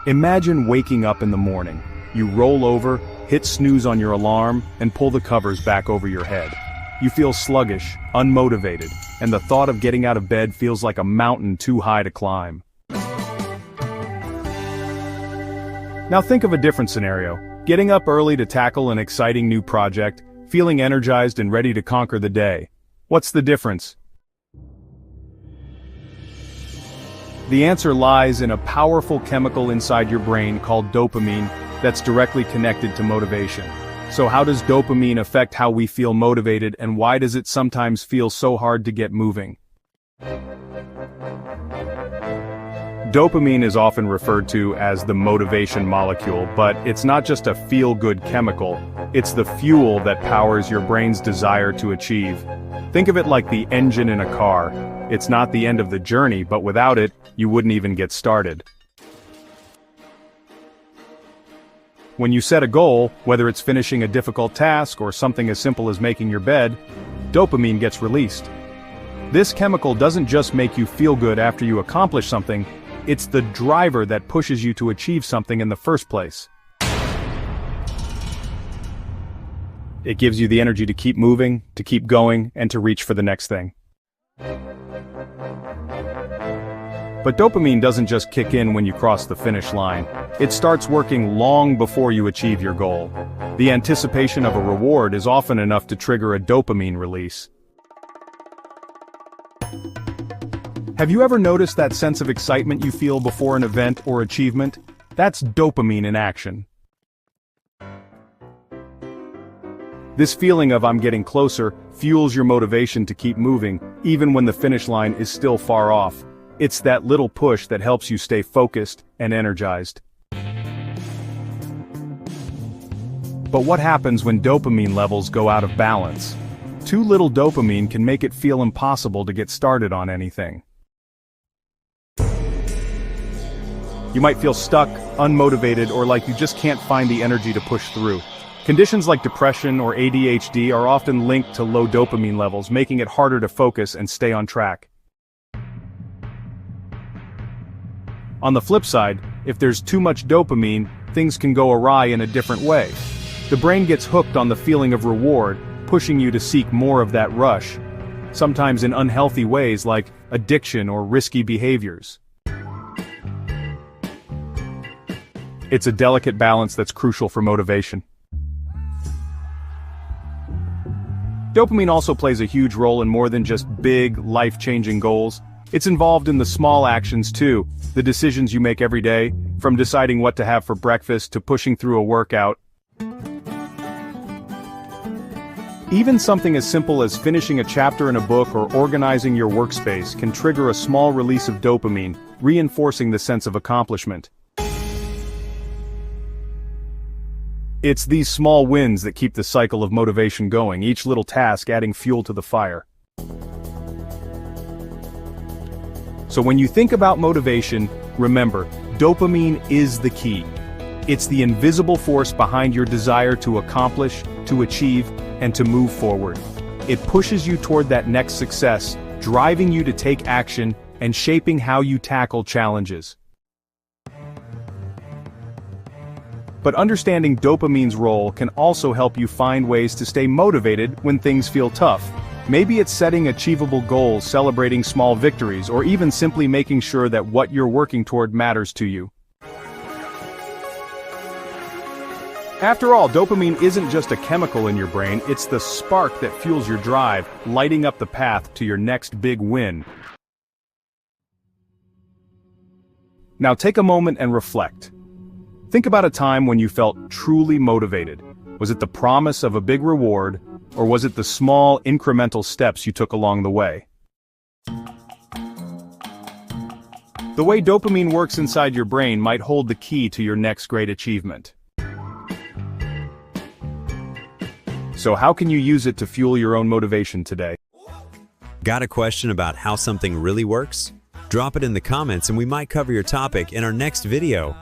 Imagine waking up in the morning. You roll over, hit snooze on your alarm, and pull the covers back over your head. You feel sluggish, unmotivated, and the thought of getting out of bed feels like a mountain too high to climb. Now think of a different scenario. Getting up early to tackle an exciting new project, feeling energized and ready to conquer the day. What's the difference? The answer lies in a powerful chemical inside your brain called dopamine that's directly connected to motivation. So how does dopamine affect how we feel motivated, and why does it sometimes feel so hard to get moving? Dopamine is often referred to as the motivation molecule, but it's not just a feel-good chemical, it's the fuel that powers your brain's desire to achieve. Think of it like the engine in a car. It's not the end of the journey, but without it, you wouldn't even get started. When you set a goal, whether it's finishing a difficult task or something as simple as making your bed, dopamine gets released. This chemical doesn't just make you feel good after you accomplish something, it's the driver that pushes you to achieve something in the first place. It gives you the energy to keep moving, to keep going, and to reach for the next thing. But dopamine doesn't just kick in when you cross the finish line. It starts working long before you achieve your goal. The anticipation of a reward is often enough to trigger a dopamine release. Have you ever noticed that sense of excitement you feel before an event or achievement? That's dopamine in action. This feeling of "I'm getting closer" fuels your motivation to keep moving, even when the finish line is still far off. It's that little push that helps you stay focused and energized. But what happens when dopamine levels go out of balance? Too little dopamine can make it feel impossible to get started on anything. You might feel stuck, unmotivated, or like you just can't find the energy to push through. Conditions like depression or ADHD are often linked to low dopamine levels, making it harder to focus and stay on track. On the flip side, if there's too much dopamine, things can go awry in a different way. The brain gets hooked on the feeling of reward, pushing you to seek more of that rush, sometimes in unhealthy ways like addiction or risky behaviors. It's a delicate balance that's crucial for motivation. Dopamine also plays a huge role in more than just big, life-changing goals. It's involved in the small actions too, the decisions you make every day, from deciding what to have for breakfast to pushing through a workout. Even something as simple as finishing a chapter in a book or organizing your workspace can trigger a small release of dopamine, reinforcing the sense of accomplishment. It's these small wins that keep the cycle of motivation going, each little task adding fuel to the fire. So when you think about motivation, remember, dopamine is the key. It's the invisible force behind your desire to accomplish, to achieve, and to move forward. It pushes you toward that next success, driving you to take action and shaping how you tackle challenges. But understanding dopamine's role can also help you find ways to stay motivated when things feel tough. Maybe it's setting achievable goals, celebrating small victories, or even simply making sure that what you're working toward matters to you. After all, dopamine isn't just a chemical in your brain, it's the spark that fuels your drive, lighting up the path to your next big win. Now take a moment and reflect. Think about a time when you felt truly motivated. Was it the promise of a big reward, or was it the small, incremental steps you took along the way? The way dopamine works inside your brain might hold the key to your next great achievement. So how can you use it to fuel your own motivation today? Got a question about how something really works? Drop it in the comments and we might cover your topic in our next video.